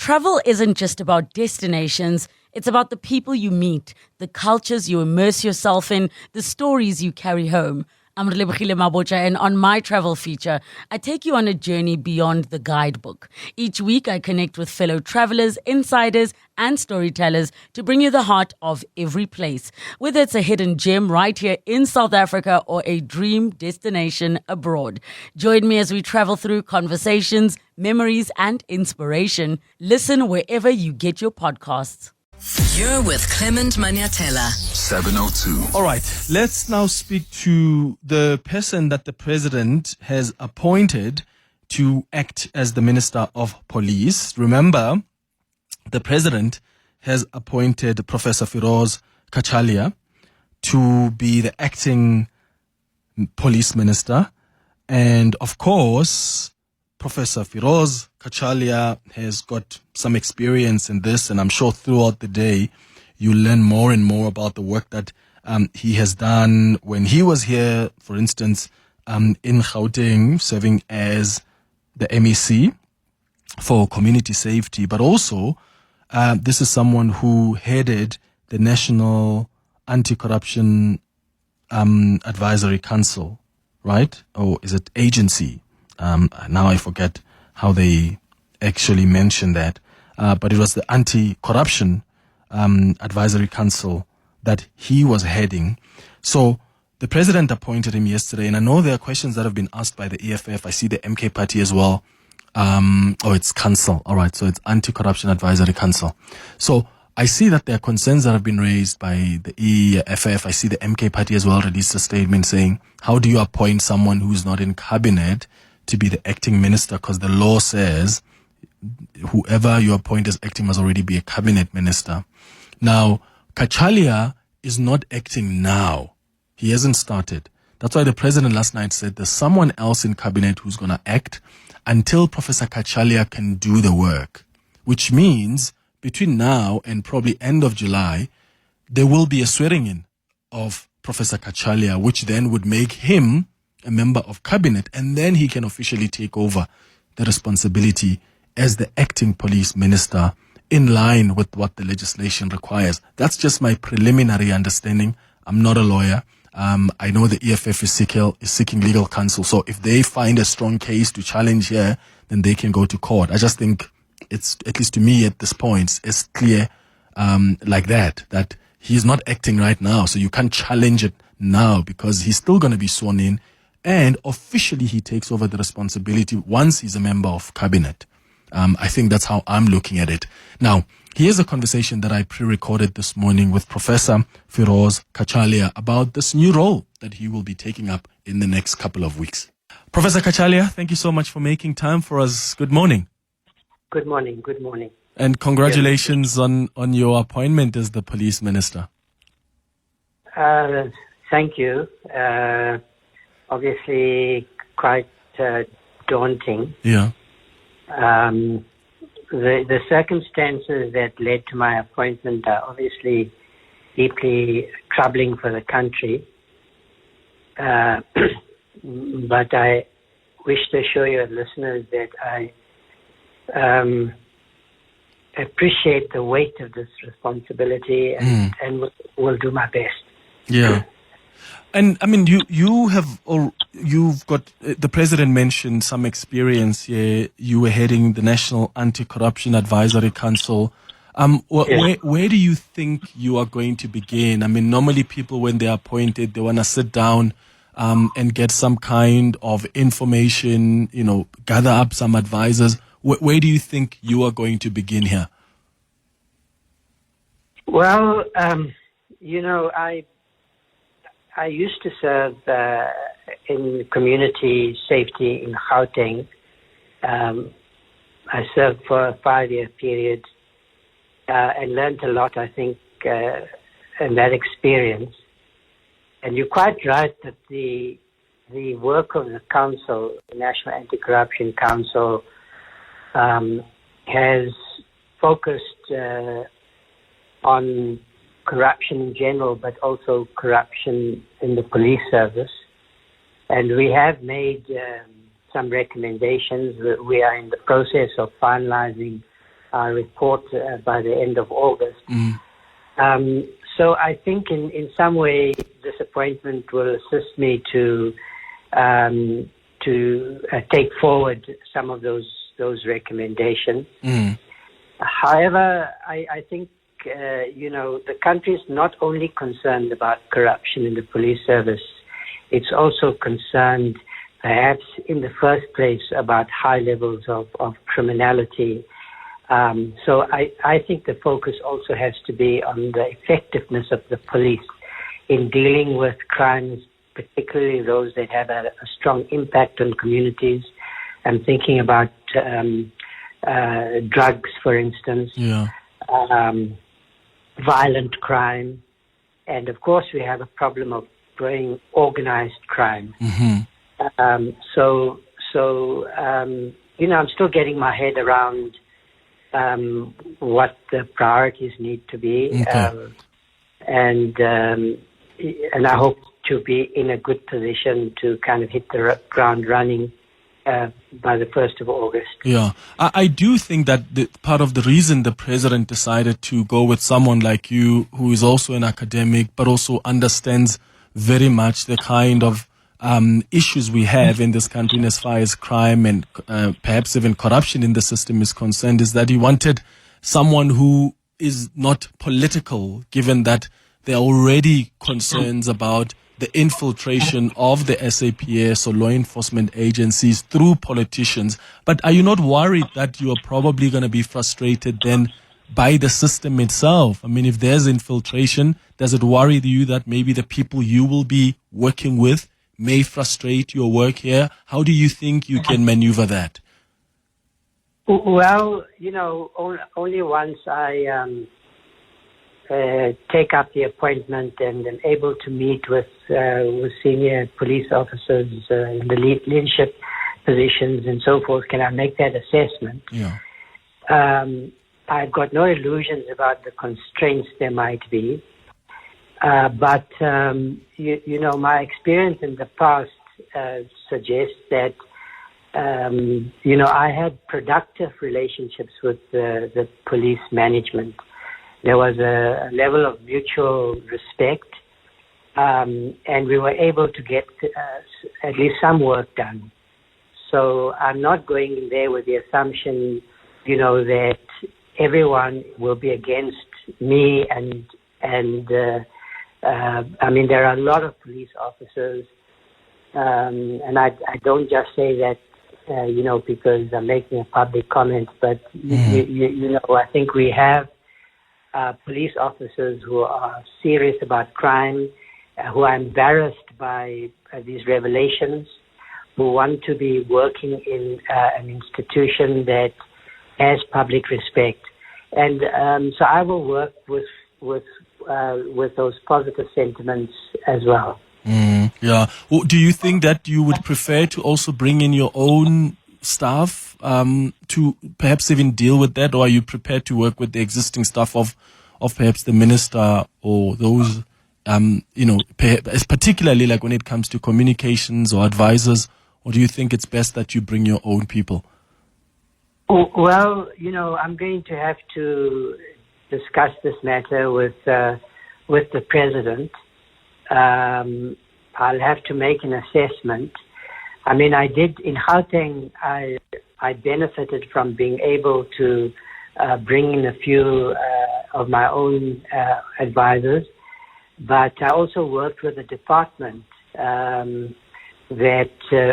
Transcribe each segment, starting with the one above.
travel isn't just about destinations, it's about the people you meet, the cultures you immerse yourself in, the stories you carry home. I'm Relebogile Mabocha, and on my travel feature, I take you on a journey beyond the guidebook. Each week, I connect with fellow travelers, insiders, and storytellers to bring you the heart of every place. Whether it's a hidden gem right here in South Africa or a dream destination abroad. Join me as we travel through conversations, memories, and inspiration. Listen wherever you get your podcasts. You're with Clement Manyathela. 702. All right, let's now speak to the person that the president has appointed to act as the Minister of Police. Remember, the president has appointed Professor Firoz Cachalia to be the acting police minister. And of course, Professor Firoz Cachalia has got some experience in this, and I'm sure throughout the day you learn more and more about the work that he has done when he was here, for instance, in Gauteng, serving as the MEC for community safety. But also, this is someone who headed the National Anti-Corruption Advisory Council, right? Or is it agency? Now I forget how they actually mentioned that. But it was the Anti-Corruption Advisory Council that he was heading. So the president appointed him yesterday, and I know there are questions that have been asked by the EFF. I see the MK party as well. It's council. All right. So it's Anti-Corruption Advisory Council. So I see that there are concerns that have been raised by the EFF. I see the MK party as well released a statement saying, how do you appoint someone who's not in cabinet to be the acting minister? Because the law says whoever you appoint as acting must already be a cabinet minister. Now, Cachalia is not acting now. He hasn't started. That's why the president last night said there's someone else in cabinet who's going to act until Professor Cachalia can do the work, which means between now and probably end of July, there will be a swearing in of Professor Cachalia, which then would make him a member of cabinet, and then he can officially take over the responsibility as the acting police minister in line with what the legislation requires. That's just my preliminary understanding. I'm not a lawyer. I know the EFF is seeking legal counsel. So if they find a strong case to challenge here, then they can go to court. I just think it's, at least to me at this point, it's clear like that he's not acting right now. So you can't challenge it now because he's still going to be sworn in. And officially he takes over the responsibility once he's a member of cabinet. I think that's how I'm looking at it. Now, here's a conversation that I pre-recorded this morning with Professor Firoz Cachalia about this new role that he will be taking up in the next couple of weeks. Professor Cachalia, thank you so much for making time for us. Good morning. Good morning. Good morning. And congratulations on your appointment as the police minister. Thank you. Obviously, quite daunting. Yeah. The circumstances that led to my appointment are obviously deeply troubling for the country. But I wish to assure your listeners that I appreciate the weight of this responsibility and will do my best. Yeah. And I mean, you've got, the president mentioned some experience here. You were heading the National Anti-Corruption Advisory Council. Where do you think you are going to begin? I mean, normally people, when they're appointed, they want to sit down and get some kind of information, gather up some advisors. Where do you think you are going to begin here? Well, I used to serve in community safety in Gauteng. I served for a 5-year period and learned a lot, I think, in that experience. And you're quite right that the work of the council, the National Anti-Corruption Council, has focused on corruption in general, but also corruption in the police service. And we have made some recommendations. We are in the process of finalizing our report by the end of August. So I think in some way this appointment will assist me to take forward some of those recommendations. However, I think the country is not only concerned about corruption in the police service; it's also concerned, perhaps in the first place, about high levels of criminality. So I think the focus also has to be on the effectiveness of the police in dealing with crimes, particularly those that have a strong impact on communities. I'm thinking about drugs, for instance, violent crime, and of course we have a problem of growing organized crime. I'm still getting my head around what the priorities need to be, and I hope to be in a good position to kind of hit the ground running by the 1st of August. Yeah, I do think that part of the reason the president decided to go with someone like you, who is also an academic, but also understands very much the kind of issues we have in this country as far as crime and perhaps even corruption in the system is concerned, is that he wanted someone who is not political, given that there are already concerns about the infiltration of the SAPS or law enforcement agencies through politicians. But are you not worried that you are probably going to be frustrated then by the system itself? I mean, if there's infiltration, does it worry you that maybe the people you will be working with may frustrate your work here? How do you think you can maneuver that? Well, only once I take up the appointment and am able to meet with senior police officers in the leadership positions and so forth can I make that assessment. Yeah. I've got no illusions about the constraints there might be. But my experience in the past suggests that, I had productive relationships with the police management. There was a level of mutual respect, and we were able to get at least some work done. So I'm not going in there with the assumption, that everyone will be against me and there are a lot of police officers, and I don't just say that, because I'm making a public comment, but I think we have police officers who are serious about crime, who are embarrassed by these revelations, who want to be working in an institution that has public respect, and so I will work with those positive sentiments as well. Yeah. Well, do you think that you would prefer to also bring in your own staff to perhaps even deal with that, or are you prepared to work with the existing staff of perhaps the minister or those, particularly like when it comes to communications or advisors, or do you think it's best that you bring your own people? Well, I'm going to have to discuss this matter with the president. I'll have to make an assessment. I mean, I did in Gauteng. I benefited from being able to bring in a few of my own advisors, but I also worked with a department that,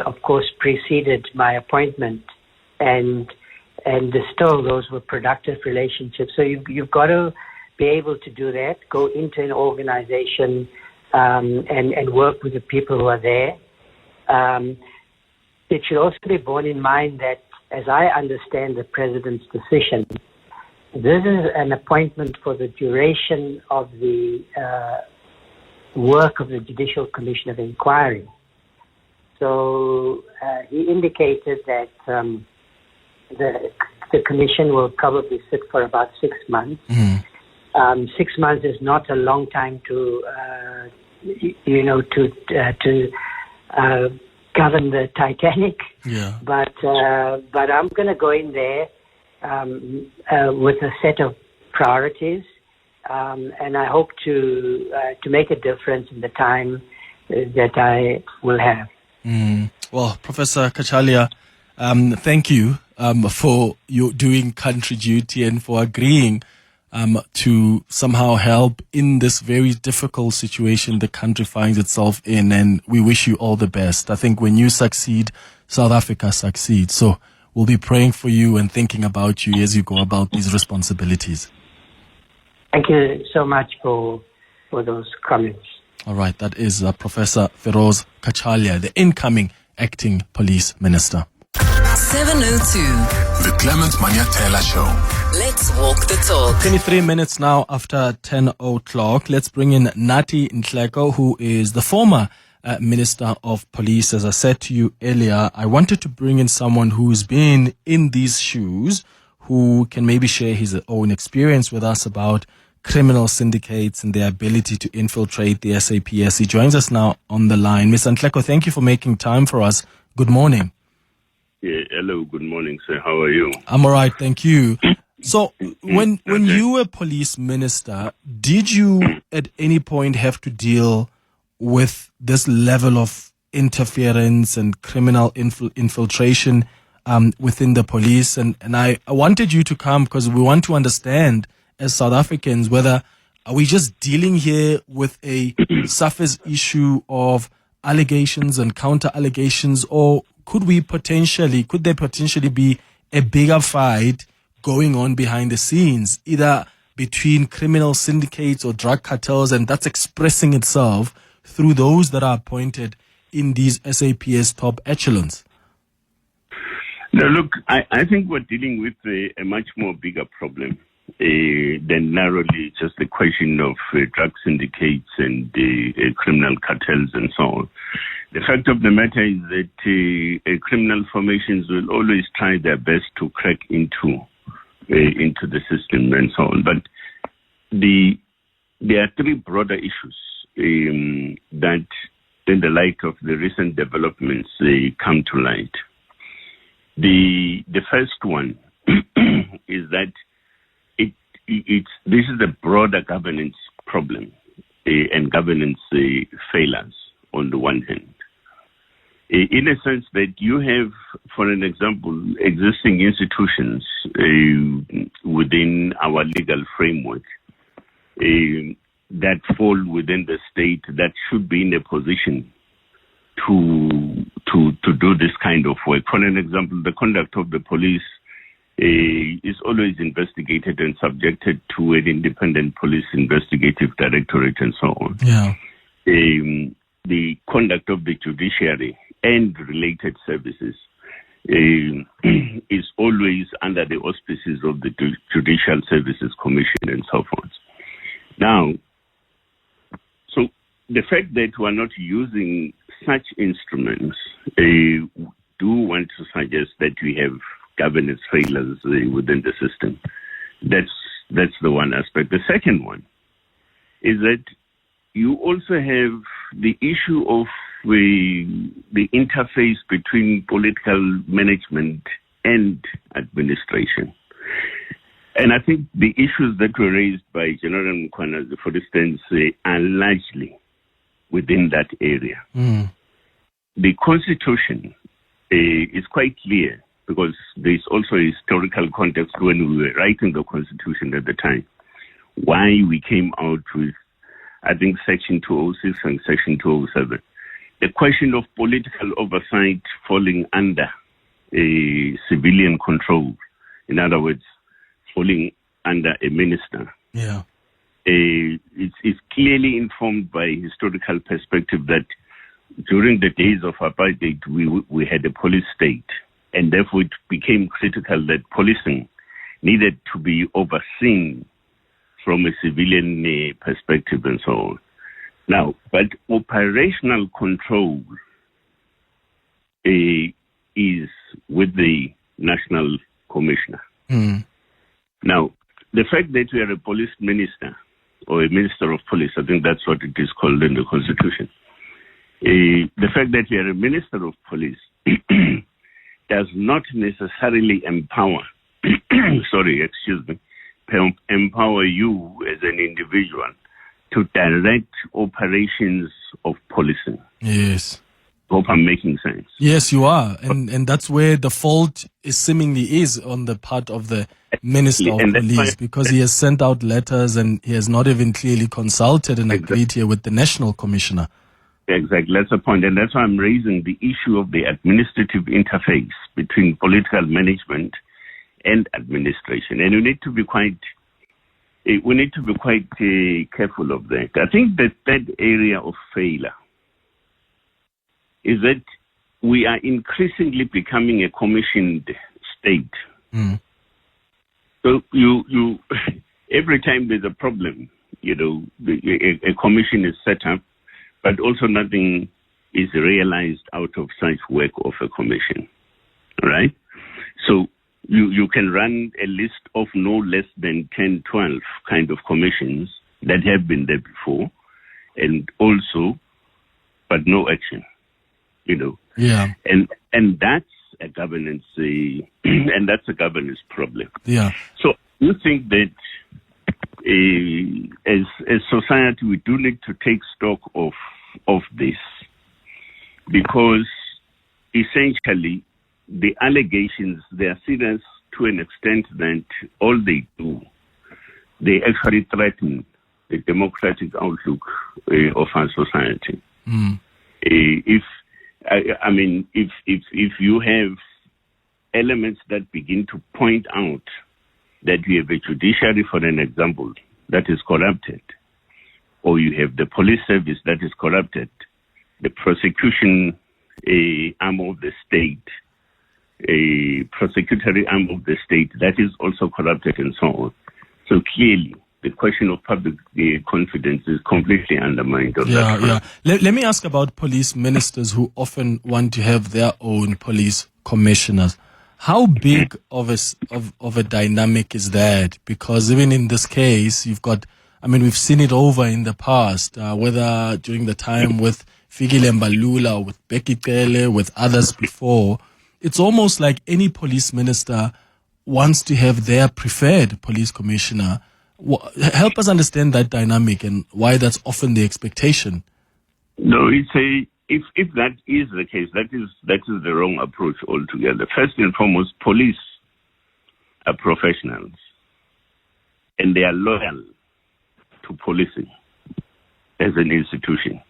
of course, preceded my appointment, and still those were productive relationships. So you've got to be able to do that. Go into an organization and work with the people who are there. It should also be borne in mind that, as I understand the president's decision, this is an appointment for the duration of the work of the Judicial Commission of Inquiry. So he indicated that the commission will probably sit for about 6 months. 6 months is not a long time to govern the Titanic. Yeah. But I'm going to go in there with a set of priorities, and I hope to make a difference in the time that I will have. Well, Professor Cachalia, thank you for your doing country duty and for agreeing to somehow help in this very difficult situation the country finds itself in. And we wish you all the best. I think when you succeed, South Africa succeeds. So we'll be praying for you and thinking about you as you go about these responsibilities. Thank you so much for those comments. All right, that is Professor Firoz Cachalia, the incoming acting police minister. 702. The Clement Manyathela Show. Let's walk the talk. 23 minutes now after 10 o'clock. Let's bring in Nathi Nhleko, who is the former Minister of Police. As I said to you earlier, I wanted to bring in someone who's been in these shoes, who can maybe share his own experience with us about criminal syndicates and their ability to infiltrate the SAPS. He joins us now on the line. Mr. Nhleko, thank you for making time for us. Good morning. Yeah, hello, good morning, sir. How are you? I'm all right, thank you. So when you were police minister, did you at any point have to deal with this level of interference and criminal infiltration within the police? And I wanted you to come because we want to understand as South Africans whether are we just dealing here with a surface issue of allegations and counter allegations, or could there potentially be a bigger fight going on behind the scenes, either between criminal syndicates or drug cartels, and that's expressing itself through those that are appointed in these SAPS top echelons? Now, look, I think we're dealing with a much more bigger problem than narrowly just the question of drug syndicates and criminal cartels and so on. The fact of the matter is that criminal formations will always try their best to crack into the system and so on. But there are three broader issues that, in the light of the recent developments, come to light. The first one is that this is a broader governance problem and governance failures on the one hand. In a sense that you have, for an example, existing institutions within our legal framework that fall within the state that should be in a position to do this kind of work. For an example, the conduct of the police is always investigated and subjected to an independent police investigative directorate and so on. Yeah. The conduct of the judiciary and related services is always under the auspices of the Judicial Services Commission and so forth. Now, so the fact that we're not using such instruments do want to suggest that we have governance failures within the system. That's the one aspect. The second one is that you also have the issue of the interface between political management and administration. And I think the issues that were raised by General Mchunu, for instance, are largely within that area. The Constitution is quite clear, because there's also a historical context when we were writing the Constitution at the time, why we came out with, I think, Section 206 and Section 207. The question of political oversight falling under a civilian control, in other words, falling under a minister. Yeah. It's clearly informed by historical perspective that during the days of apartheid, we had a police state, and therefore it became critical that policing needed to be overseen from a civilian perspective and so on. Now, but operational control is with the National Commissioner. Now, the fact that we are a police minister or a minister of police, I think that's what it is called in the Constitution. The fact that we are a minister of police does not necessarily empower empower you as an individual to direct operations of policing. Yes. Hope I'm making sense. Yes, you are. And that's where the fault seemingly is on the part of the Minister of Police, because he has sent out letters and he has not even clearly consulted and agreed here with the National Commissioner. Exactly. That's the point. And that's why I'm raising the issue of the administrative interface between political management and administration. And we need to be quite careful of that. I think the third area of failure is that we are increasingly becoming a commissioned state. Mm. So you every time there's a problem, a commission is set up, but also nothing is realized out of such work of a commission, right? So you can run a list of no less than 10, 12 kind of commissions that have been there before, and also, but no action. Yeah. And that's a governance, and that's a governance problem. Yeah. So you think that as society we do need to take stock of this, because essentially the allegations, they are serious to an extent that all they do, they actually threaten the democratic outlook of our society. Mm. If you have elements that begin to point out that you have a judiciary, for an example, that is corrupted, or you have the police service that is corrupted, the prosecution arm of the state, a prosecutory arm of the state that is also corrupted, and so on. So clearly, the question of public confidence is completely undermined. Yeah. Let me ask about police ministers who often want to have their own police commissioners. How big of a dynamic is that? Because even in this case, we've seen it over in the past, whether during the time with Fikile Mbalula, with Becky Cele, with others before. It's almost like any police minister wants to have their preferred police commissioner. Help us understand that dynamic and why that's often the expectation. No, if that is the case, that is the wrong approach altogether. First and foremost, police are professionals and they are loyal to policing as an institution.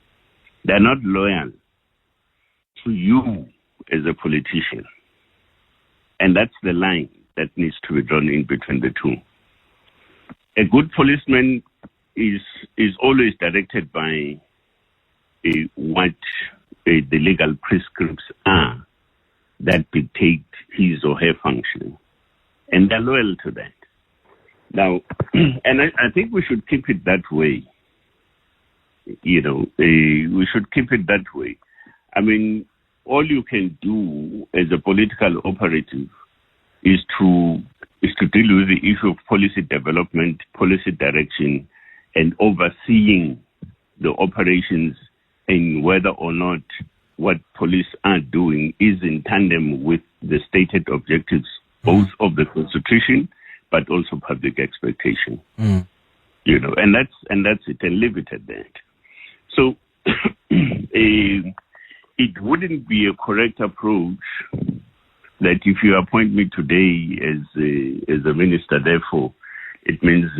They are not loyal to you as a politician. And that's the line that needs to be drawn in between the two. A good policeman is always directed by what the legal prescripts are that dictate his or her function. And they're loyal to that. Now, and I think we should keep it that way. We should keep it that way. I mean, all you can do as a political operative is to deal with the issue of policy development, policy direction, and overseeing the operations and whether or not what police are doing is in tandem with the stated objectives, both of the Constitution, but also public expectation. Mm. And that's it, and leave it at that. So it wouldn't be a correct approach that if you appoint me today as a minister, therefore, it means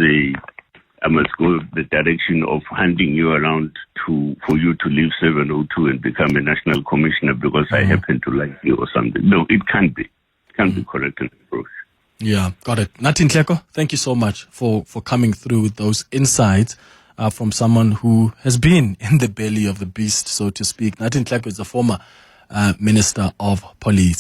I must go the direction of handing you around for you to leave 702 and become a national commissioner because I happen to like you or something. No, it can't be. It can't be correct an approach. Yeah, got it. Nathi Nhleko, thank you so much for coming through with those insights from someone who has been in the belly of the beast, so to speak. Nathi Nhleko is the former Minister of Police.